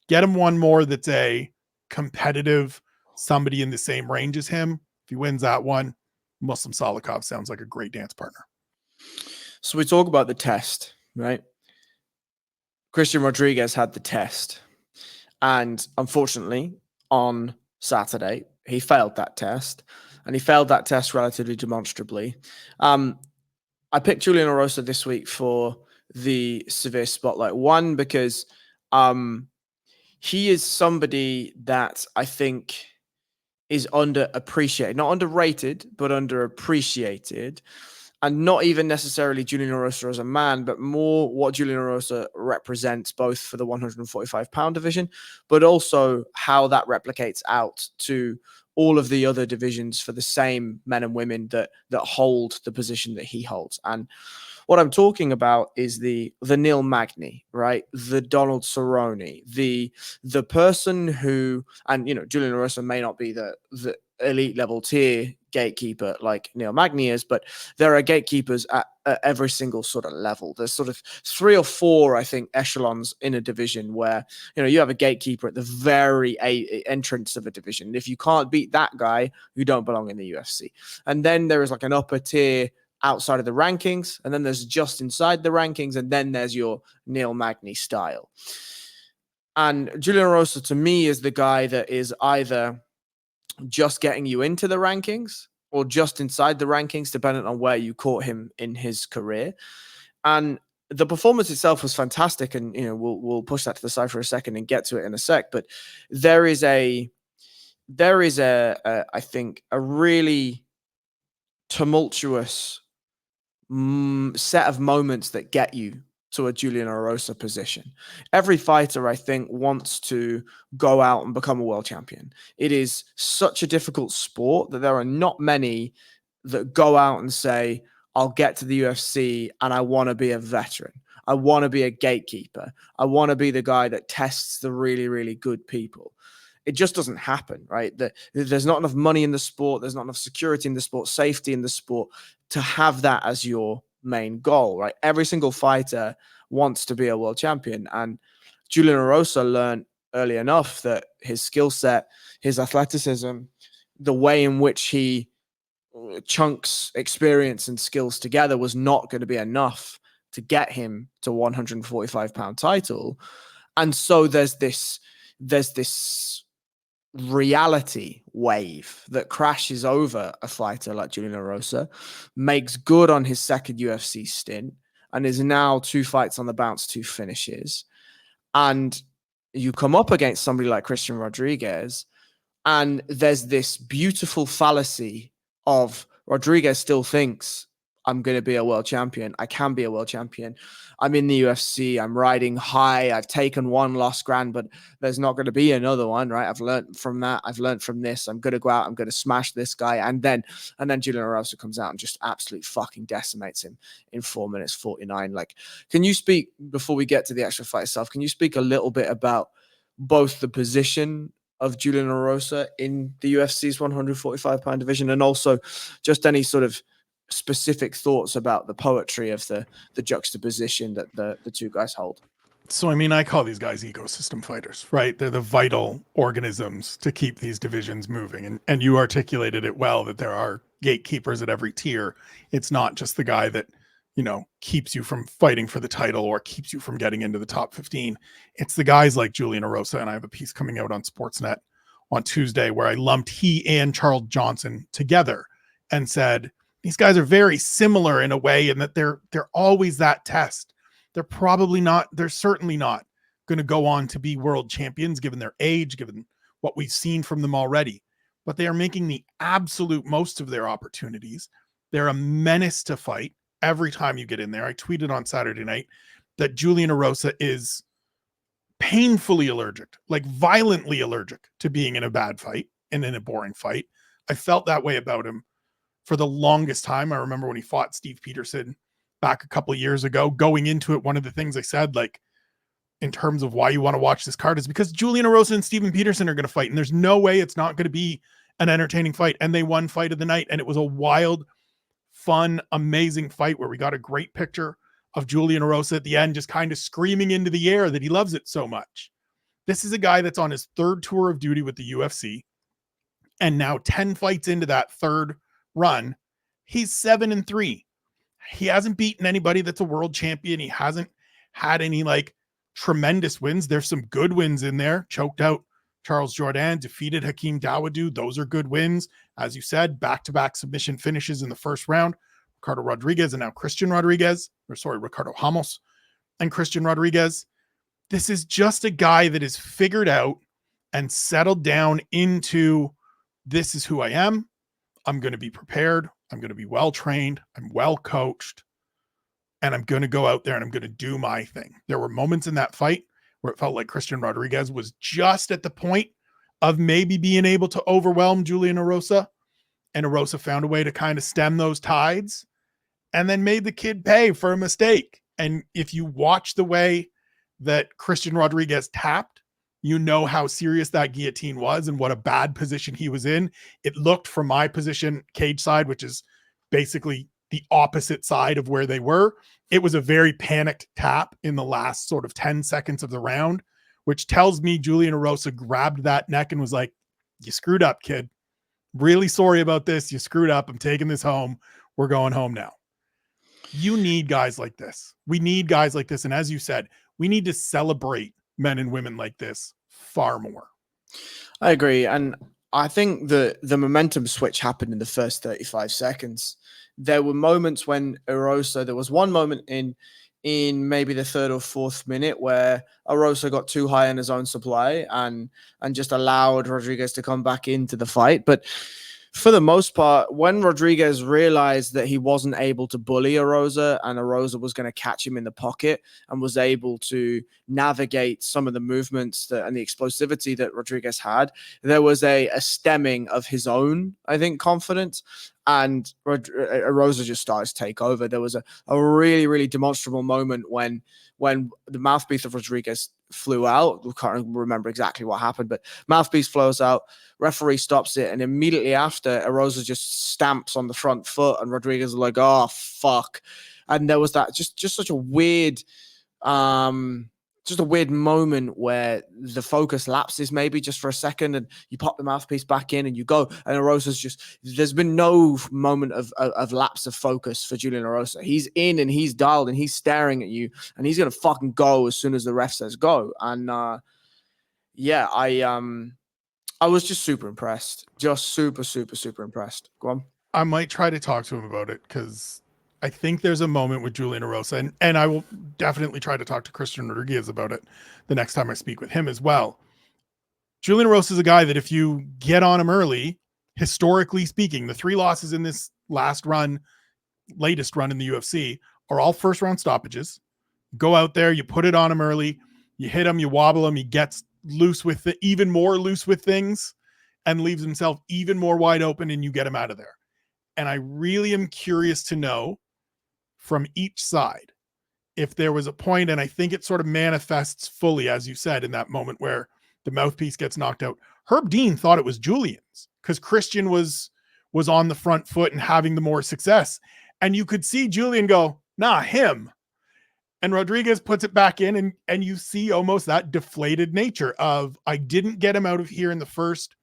Get him one more that's a competitive, somebody in the same range as him. If he wins that one, Muslim Salikov sounds like a great dance partner. So we talk about the test, right? Christian Rodriguez had the test. And unfortunately, on Saturday, he failed that test. And he failed that test relatively demonstrably. I picked Julian Erosa this week for the Severe Spotlight. One, because he is somebody that I think is underappreciated. Not underrated, but underappreciated. And not even necessarily Julian Erosa as a man, but more what Julian Erosa represents both for the 145-pound division, but also how that replicates out to all of the other divisions for the same men and women that hold the position that he holds. And what I'm talking about is the Neil Magny, right? The Donald Cerrone, the person who, and Julian Erosa may not be the elite level tier gatekeeper like Neil Magny is, but there are gatekeepers at every single sort of level. There's sort of 3 or 4, I think, echelons in a division where, you have a gatekeeper at the very entrance of a division. If you can't beat that guy, you don't belong in the UFC. And then there is like an upper tier outside of the rankings, and then there's just inside the rankings, and then there's your Neil Magny style. And Julian Erosa, to me, is the guy that is either just getting you into the rankings or just inside the rankings, depending on where you caught him in his career. And the performance itself was fantastic. And, we'll push that to the side for a second and get to it in a sec. But there is I think, a really tumultuous set of moments that get you to a Julian Erosa position. Every fighter, I think, wants to go out and become a world champion. It is such a difficult sport that there are not many that go out and say, I'll get to the UFC and I want to be a veteran. I want to be a gatekeeper. I want to be the guy that tests the really, really good people. It just doesn't happen, right? There's not enough money in the sport. There's not enough security in the sport, safety in the sport to have that as your main goal, right? Every single fighter wants to be a world champion. And Julian Erosa learned early enough that his skill set, his athleticism, the way in which he chunks experience and skills together was not going to be enough to get him to 145-pound title. And so there's this reality wave that crashes over a fighter like Julian Erosa, makes good on his second UFC stint, and is now 2 fights on the bounce, 2 finishes. And you come up against somebody like Christian Rodriguez, and there's this beautiful fallacy of Rodriguez still thinks, I'm going to be a world champion. I can be a world champion. I'm in the UFC. I'm riding high. I've taken 1 lost grand, but there's not going to be another one, right? I've learned from that. I've learned from this. I'm going to go out. I'm going to smash this guy. And then Julian Erosa comes out and just absolutely fucking decimates him in 4 minutes 49. Like, can you speak, before we get to the actual fight itself, can you speak a little bit about both the position of Julian Erosa in the UFC's 145-pound division, and also just any sort of specific thoughts about the poetry of the juxtaposition that the 2 guys hold? So, I mean, I call these guys ecosystem fighters, right? They're the vital organisms to keep these divisions moving. And you articulated it well, that there are gatekeepers at every tier. It's not just the guy that, you know, keeps you from fighting for the title or keeps you from getting into the top 15. It's the guys like Julian Erosa. And I have a piece coming out on Sportsnet on Tuesday where I lumped he and Charles Johnson together and said, these guys are very similar in a way, in that they're always that test. They're certainly not going to go on to be world champions, given their age, given what we've seen from them already. But they are making the absolute most of their opportunities. They're a menace to fight every time you get in there. I tweeted on Saturday night that Julian Erosa is painfully allergic, like violently allergic to being in a bad fight and in a boring fight. I felt that way about him for the longest time. I remember when he fought Steve Peterson back a couple of years ago, going into it, one of the things I said, like, in terms of why you want to watch this card, is because Julian Erosa and Steven Peterson are going to fight, and there's no way it's not going to be an entertaining fight. And they won fight of the night, and it was a wild, fun, amazing fight where we got a great picture of Julian Erosa at the end, just kind of screaming into the air that he loves it so much. This is a guy that's on his 3rd tour of duty with the UFC, and now 10 fights into that 3rd run, he's 7-3. He hasn't beaten anybody that's a world champion. He hasn't had any like tremendous wins. There's some good wins in there. Choked out Charles Jourdain, defeated Hakeem Dawodu. Those are good wins. As you said, back-to-back submission finishes in the 1st round. Ricardo Rodriguez and now Ricardo Ramos and Christian Rodriguez. This is just a guy that is figured out and settled down into, this is who I am. I'm going to be prepared. I'm going to be well-trained. I'm well-coached. And I'm going to go out there and I'm going to do my thing. There were moments in that fight where it felt like Christian Rodriguez was just at the point of maybe being able to overwhelm Julian Erosa. And Erosa found a way to kind of stem those tides and then made the kid pay for a mistake. And if you watch the way that Christian Rodriguez tapped, you know how serious that guillotine was and what a bad position he was in. It looked, from my position, cage side, which is basically the opposite side of where they were, it was a very panicked tap in the last sort of 10 seconds of the round, which tells me Julian Erosa grabbed that neck and was like, you screwed up, kid. Really sorry about this. You screwed up. I'm taking this home. We're going home now. You need guys like this. We need guys like this. And as you said, we need to celebrate men and women like this far more. I agree. And I think the momentum switch happened in the first 35 seconds. There were moments when Erosa, there was one moment in maybe the 3rd or 4th minute where Erosa got too high in his own supply and just allowed Rodriguez to come back into the fight. But for the most part, when Rodriguez realized that he wasn't able to bully Erosa and Erosa was going to catch him in the pocket and was able to navigate some of the movements and the explosivity that Rodriguez had, there was a stemming of his own, I think, confidence. And Erosa just started to take over. There was a really, really demonstrable moment when the mouthpiece of Rodriguez flew out. We can't remember exactly what happened, but mouthpiece flows out, referee stops it, and immediately after, Erosa just stamps on the front foot, and Rodriguez is like, oh, fuck. And there was that just such a weird just a weird moment where the focus lapses maybe just for a second, and you pop the mouthpiece back in and you go. And Arosa's just, there's been no moment of lapse of focus for Julian Erosa. He's in and he's dialed and he's staring at you, and he's gonna fucking go as soon as the ref says go. And yeah, I was just super impressed. Just super, super, super impressed. Go on. I might try to talk to him about it, because I think there's a moment with Julian Erosa, and I will definitely try to talk to Christian Rodriguez about it the next time I speak with him as well. Julian Erosa is a guy that if you get on him early, historically speaking, the 3 losses in this latest run in the UFC are all first round stoppages. Go out there, you put it on him early, you hit him, you wobble him, he gets loose with it, even more loose with things, and leaves himself even more wide open, and you get him out of there. And I really am curious to know from each side if there was a point, and I think it sort of manifests fully, as you said, in that moment where the mouthpiece gets knocked out. Herb Dean thought it was Julian's because Christian was on the front foot and having the more success. And you could see Julian go, nah, him. And Rodriguez puts it back in, and you see almost that deflated nature of, I didn't get him out of here in the first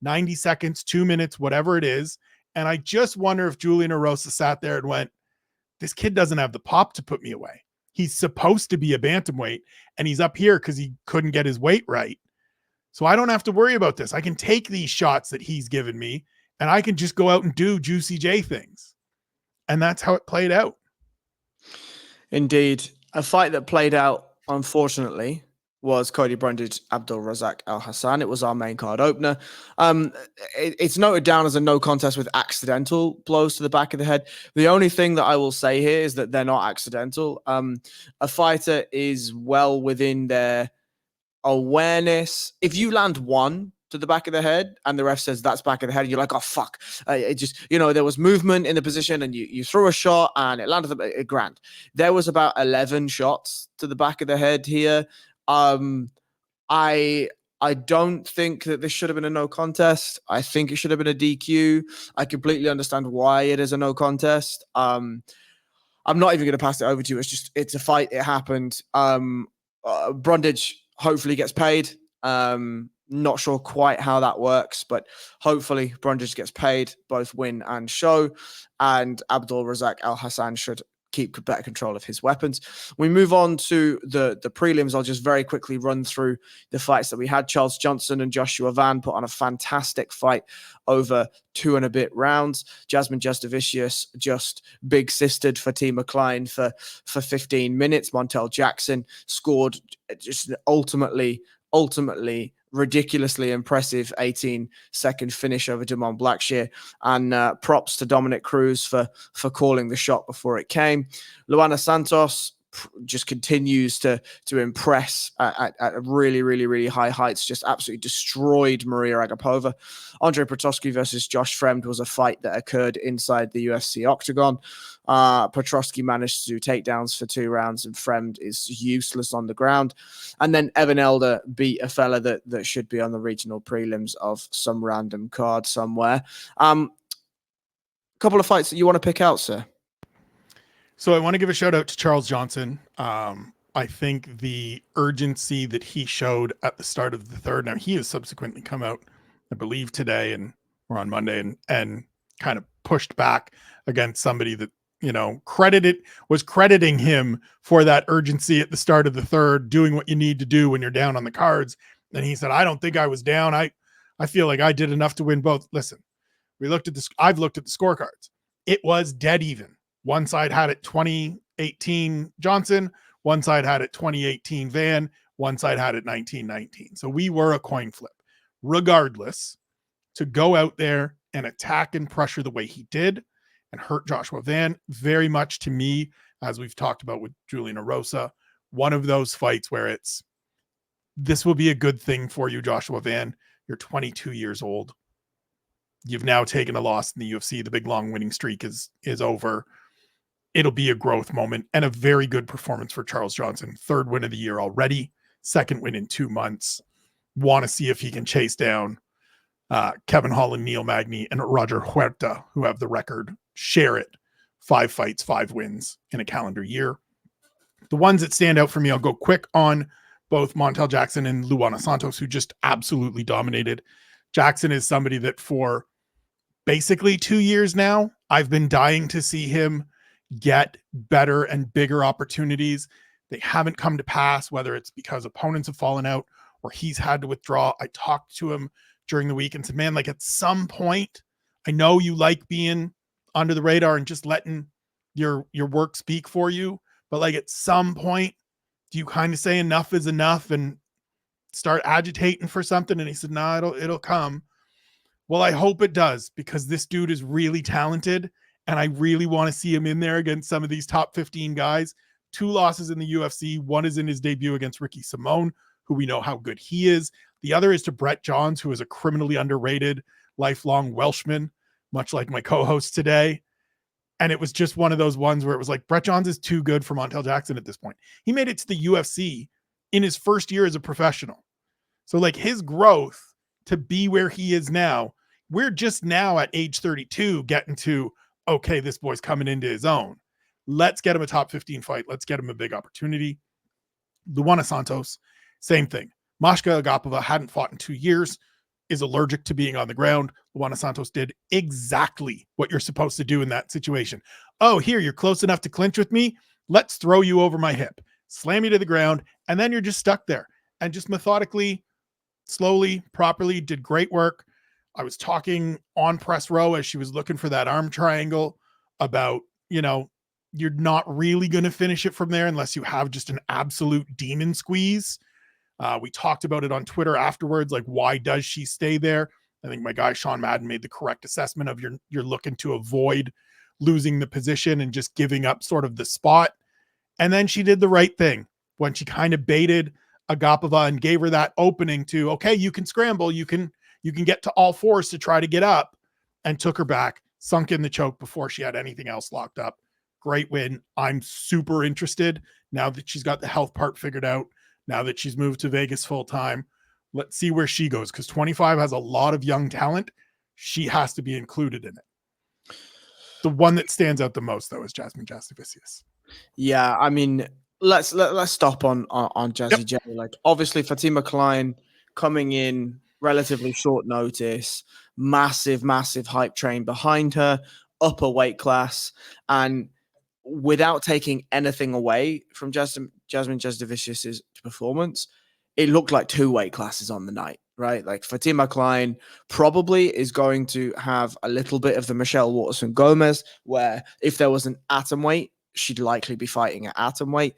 90 seconds, 2 minutes, whatever it is. And I just wonder if Julian Erosa sat there and went, this kid doesn't have the pop to put me away. He's supposed to be a bantamweight, and he's up here because he couldn't get his weight right. So I don't have to worry about this. I can take these shots that he's given me, and I can just go out and do Juicy J things. And that's how it played out. Indeed. A fight that played out, unfortunately, was Cody Brundage, Abdul Razak Al Hassan. It was our main card opener. It's noted down as a no contest with accidental blows to the back of the head. The only thing that I will say here is that they're not accidental. A fighter is well within their awareness. If you land one to the back of the head and the ref says that's back of the head, you're like, oh fuck, it just, there was movement in the position, and you threw a shot and it landed a grand. There was about 11 shots to the back of the head here. I don't think that this should have been a no contest. I think it should have been a DQ. I completely understand why it is a no contest. I'm not even going to pass it over to you. It's a fight. It happened. Brundage hopefully gets paid. Not sure quite how that works, but hopefully Brundage gets paid, both win and show, and Abdul Razak Al Hassan should keep better control of his weapons. We move on to the prelims. I'll just very quickly run through the fights that we had. Charles Johnson and Joshua Van put on a fantastic fight over 2 and a bit rounds. Jasmine Justavicius just big sistered Fatima Klein for 15 minutes. Montel Jackson scored just ultimately ridiculously impressive 18-second finish over Damon Blackshear, and props to Dominic Cruz for calling the shot before it came. Luana Santos just continues to impress at really, really, really high heights, just absolutely destroyed Maria Agapova. Andre Petroski versus Josh Fremd was a fight that occurred inside the UFC octagon. Petroski managed to do takedowns for 2 rounds, and Fremd is useless on the ground. And then Evan Elder beat a fella that should be on the regional prelims of some random card somewhere. Couple of fights that you want to pick out, sir? So I want to give a shout out to Charles Johnson. I think the urgency that he showed at the start of the third, now he has subsequently come out, I believe today or on Monday, and kind of pushed back against somebody that, was crediting him for that urgency at the start of the third, doing what you need to do when you're down on the cards. And he said, I don't think I was down. I feel like I did enough to win both. Listen, I've looked at the scorecards. It was dead even. One side had it 2018 Johnson, one side had it 2018 Van, one side had it 1919. So we were a coin flip. Regardless, to go out there and attack and pressure the way he did and hurt Joshua Van, very much to me, as we've talked about with Julian Erosa, one of those fights where this will be a good thing for you, Joshua Van. You're 22 years old. You've now taken a loss in the UFC. The big long winning streak is over. It'll be a growth moment and a very good performance for Charles Johnson. 3rd win of the year already. 2nd win in 2 months. Want to see if he can chase down Kevin Holland, Neil Magny, and Roger Huerta, who have the record. Share it. 5 fights, 5 wins in a calendar year. The ones that stand out for me, I'll go quick on both Montel Jackson and Luana Santos, who just absolutely dominated. Jackson is somebody that for basically 2 years now, I've been dying to see him get better and bigger opportunities. They haven't come to pass, whether it's because opponents have fallen out or he's had to withdraw. I talked to him during the week and said, man, like at some point, I know you like being under the radar and just letting your work speak for you, but like at some point, do you kind of say enough is enough and start agitating for something? And he said, no, it'll come. Well, I hope it does, because this dude is really talented and I really want to see him in there against some of these top 15 guys. 2 losses in the UFC. One is in his debut against Ricky Simone, who we know how good he is. The other is to Brett Johns, who is a criminally underrated lifelong Welshman, much like my co-host today. And it was just one of those ones where it was like, Brett Johns is too good for Montel Jackson at this point. He made it to the UFC in his first year as a professional. So like his growth to be where he is now, we're just now at age 32 getting to, okay, this boy's coming into his own. Let's get him a top 15 fight. Let's get him a big opportunity. Luana Santos, same thing. Mashka Agapova hadn't fought in 2 years, is allergic to being on the ground. Luana Santos did exactly what you're supposed to do in that situation. Oh, here, you're close enough to clinch with me. Let's throw you over my hip, slam you to the ground, and then you're just stuck there. And just methodically, slowly, properly did great work. I was talking on press row as she was looking for that arm triangle about, you're not really going to finish it from there unless you have just an absolute demon squeeze. We talked about it on Twitter afterwards, like, why does she stay there? I think my guy Sean Madden made the correct assessment of you're looking to avoid losing the position and just giving up sort of the spot. And then she did the right thing when she kind of baited Agapova and gave her that opening to, okay, you can scramble, you can get to all fours to try to get up, and took her back, sunk in the choke before she had anything else locked up. Great win. I'm super interested now that she's got the health part figured out, now that she's moved to Vegas full time. Let's see where she goes, because 25 has a lot of young talent. She has to be included in it. The one that stands out the most, though, is Jasmine Jasudavicius. Yeah, I mean, let's stop on Jazzy J. Like, obviously, Fatima Klein coming in relatively short notice, massive hype train behind her, upper weight class, and without taking anything away from Jasmine Jasudavicius's performance, it looked like 2 weight classes on the night, right? Like, Fatima Klein probably is going to have a little bit of the Michelle Waterson Gomez, where if there was an atom weight, she'd likely be fighting at atom weight.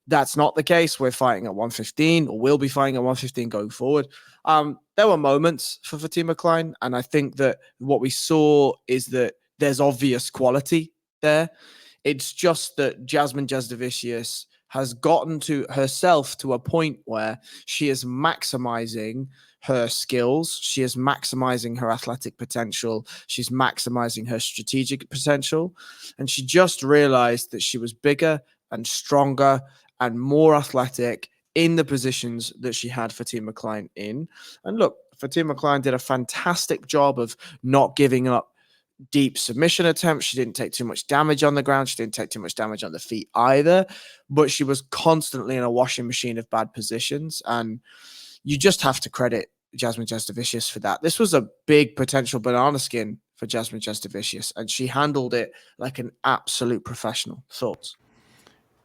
That's not the case. We're fighting at 115, or will be fighting at 115 going forward. There were moments for Fatima Klein, and I think that what we saw is that there's obvious quality there. It's just that Jasmine Jasudavicius has gotten to herself to a point where she is maximizing her skills. She is maximizing her athletic potential. She's maximizing her strategic potential. And she just realized that she was bigger and stronger and more athletic in the positions that she had Fatima Klein in. And look, Fatima Klein did a fantastic job of not giving up deep submission attempts. She didn't take too much damage on the ground. She didn't take too much damage on the feet either, but she was constantly in a washing machine of bad positions. And you just have to credit Jasmine Jasudavicius for that. This was a big potential banana skin for Jasmine Jasudavicius, and she handled it like an absolute professional. Thoughts?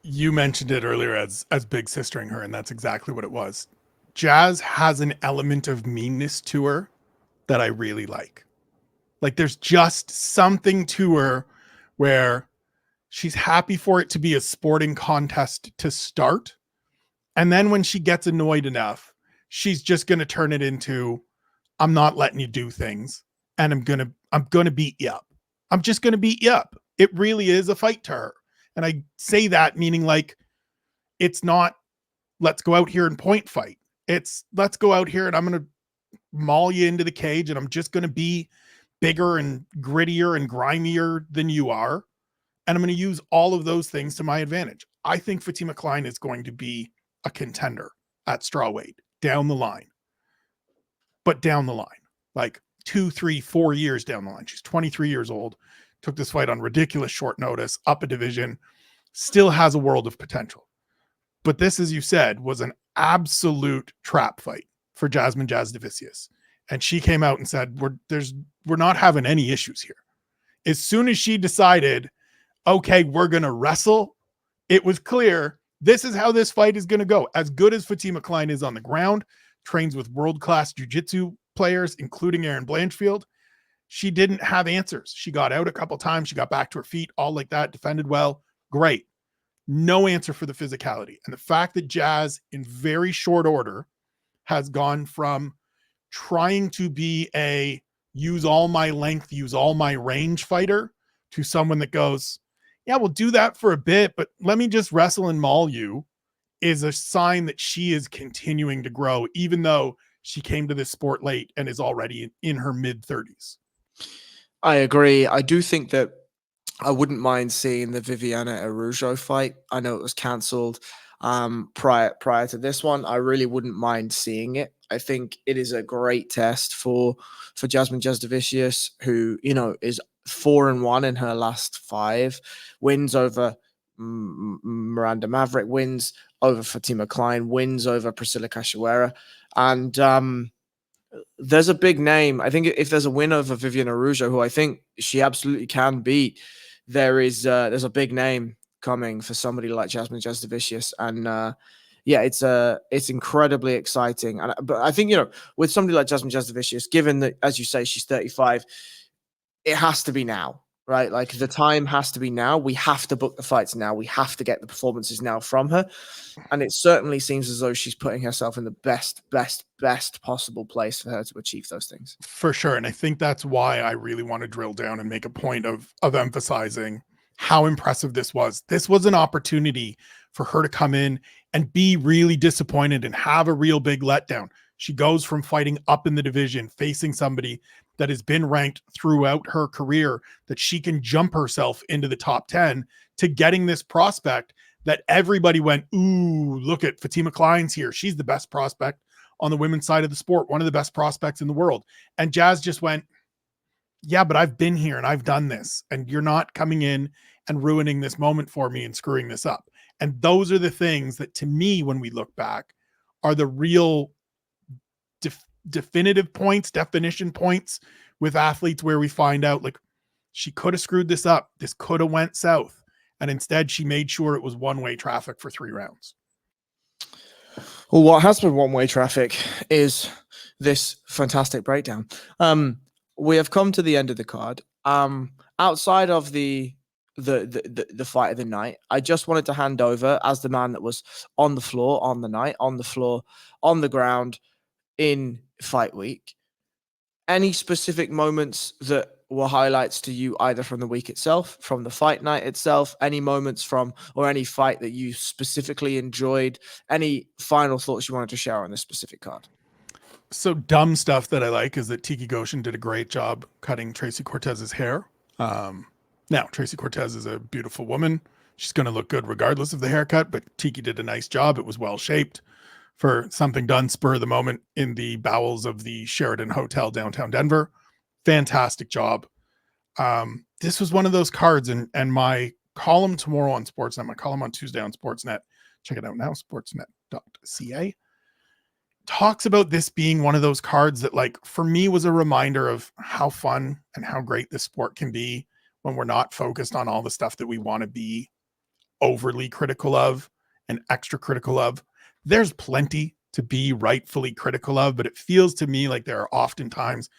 You mentioned it earlier as big sistering her, and that's exactly what it was. Jazz has an element of meanness to her that I really like. Like, there's just something to her where she's happy for it to be a sporting contest to start. And then when she gets annoyed enough, she's just going to turn it into, I'm not letting you do things, and I'm going to beat you up. I'm just going to beat you up. It really is a fight to her. And I say that meaning, like, it's not, let's go out here and point fight. It's, let's go out here and I'm going to maul you into the cage, and I'm just going to be bigger and grittier and grimier than you are. And I'm going to use all of those things to my advantage. I think Fatima Klein is going to be a contender at strawweight down the line. But down the line, like 2, 3, 4 years down the line. She's 23 years old, took this fight on ridiculous short notice, up a division, still has a world of potential. But this, as you said, was an absolute trap fight for Jasmine Jasudavicius. And she came out and said, we're not having any issues here. As soon as she decided, okay, we're going to wrestle, it was clear this is how this fight is going to go. As good as Fatima Klein is on the ground, trains with world-class jiu-jitsu players, including Erin Blanchfield, she didn't have answers. She got out a couple times. She got back to her feet, all like that, defended well. Great. No answer for the physicality. And the fact that Jazz, in very short order, has gone from trying to be a use all my length, use all my range fighter to someone that goes, yeah, we'll do that for a bit, but let me just wrestle and maul you, is a sign that she is continuing to grow, even though she came to this sport late and is already in her mid-30s. I agree. I do think that I wouldn't mind seeing the Viviana Araujo fight. I know it was cancelled prior to this one. I really wouldn't mind seeing it. I think it is a great test for Jasmine Jasudavicius, who, you know, is 4-1 in her last 5, wins over Miranda Maverick, wins over Fatima Klein, wins over Priscilla Cachoeira, and there's a big name. I think if there's a win over Vivian Araujo, who I think she absolutely can beat, there's a big name coming for somebody like Jasmine Jasudavicius, and yeah, it's incredibly exciting. But I think, you know, with somebody like Jasmine Jasudavicius, given that, as you say, she's 35, it has to be now, right? Like, the time has to be now. We have to book the fights now. We have to get the performances now from her. And it certainly seems as though she's putting herself in the best possible place for her to achieve those things. For sure. And I think that's why I really want to drill down and make a point of emphasizing how impressive this was. This was an opportunity for her to come in and be really disappointed and have a real big letdown. She goes from fighting up in the division, facing somebody that has been ranked throughout her career, that she can jump herself into the top 10, to getting this prospect that everybody went, ooh, look at Fatima Klein's here. She's the best prospect on the women's side of the sport, one of the best prospects in the world. And Jazz just went, yeah, but I've been here and I've done this, and you're not coming in and ruining this moment for me and screwing this up. And those are the things that, to me, when we look back, are the real definition points with athletes, where we find out, like, she could have screwed this up. This could have went south. And instead, she made sure it was one-way traffic for 3 rounds. Well, what has been one-way traffic is this fantastic breakdown. We have come to the end of the card. Outside of the fight of the night, I just wanted to hand over, as the man that was on the floor on the night, on the ground in fight week, any specific moments that were highlights to you, either from the week itself, from the fight night itself, any moments from, or any fight that you specifically enjoyed, any final thoughts you wanted to share on this specific card? So, dumb stuff that I like is that Tiki Goshen did a great job cutting Tracy Cortez's hair. Now, Tracy Cortez is a beautiful woman. She's going to look good regardless of the haircut, but Tiki did a nice job. It was well shaped for something done spur of the moment in the bowels of the Sheraton Hotel downtown Denver. Fantastic job. This was one of those cards, and my column tomorrow on Sportsnet, my column on Tuesday on Sportsnet, check it out now, sportsnet.ca, talks about this being one of those cards that, like, for me, was a reminder of how fun and how great this sport can be when we're not focused on all the stuff that we want to be overly critical of and extra critical of. There's plenty to be rightfully critical of, but it feels to me like there are often times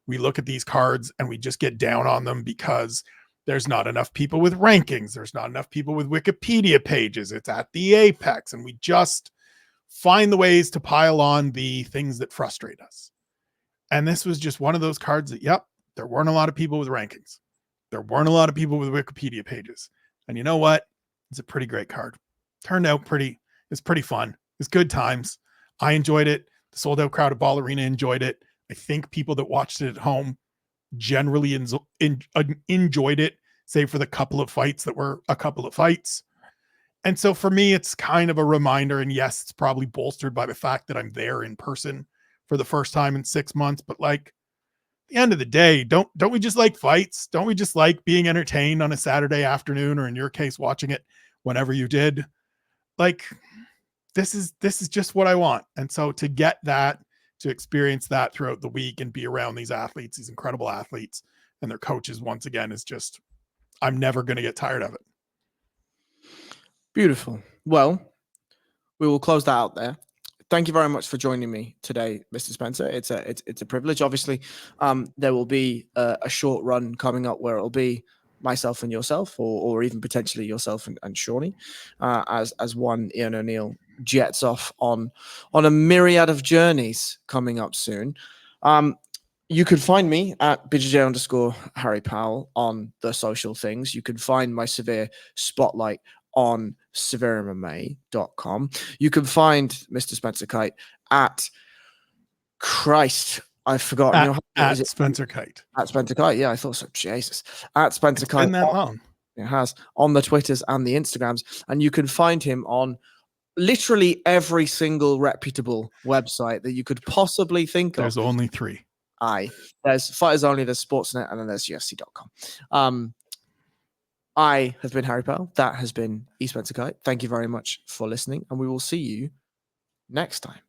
we look at these cards and we just get down on them because there's not enough people with rankings. There's not enough people with Wikipedia pages. It's at the apex, and we just find the ways to pile on the things that frustrate us. And this was just one of those cards that, yep, there weren't a lot of people with rankings. There weren't a lot of people with Wikipedia pages. And you know what? It's a pretty great card. Turned out it's pretty fun. It's good times. I enjoyed it. The sold out crowd at Ball Arena enjoyed it. I think people that watched it at home generally enjoyed it, save for the couple of fights that were a couple of fights. And so for me, it's kind of a reminder, and yes, it's probably bolstered by the fact that I'm there in person for the first time in 6 months. But, like, at the end of the day, don't we just like fights? Don't we just like being entertained on a Saturday afternoon, or in your case, watching it whenever you did? Like, this is just what I want. And so to get that, to experience that throughout the week and be around these athletes, these incredible athletes and their coaches once again is just, I'm never going to get tired of it. Beautiful. Well, we will close that out there. Thank you very much for joining me today, Mr. Spencer. It's a privilege. Obviously, there will be a short run coming up where it'll be myself and yourself, or even potentially yourself and Shawnee, as one Ian O'Neill jets off on a myriad of journeys coming up soon. You could find me at BJJ_Harry Powell on the social things. You can find my severe spotlight on SevereMMA.com. You can find Mr. Spencer Kyte at Christ. I've forgotten. At Spencer Kyte. At Spencer Kyte. Yeah, I thought so. Jesus. At Spencer Kyte. Been that long. It has, on the Twitters and the Instagrams. And you can find him on literally every single reputable website that you could possibly think of. There's only 3. There's Fighters Only, there's Sportsnet, and then there's UFC.com. I have been Harry Powell. That has been E. Spencer Kyte. Thank you very much for listening, and we will see you next time.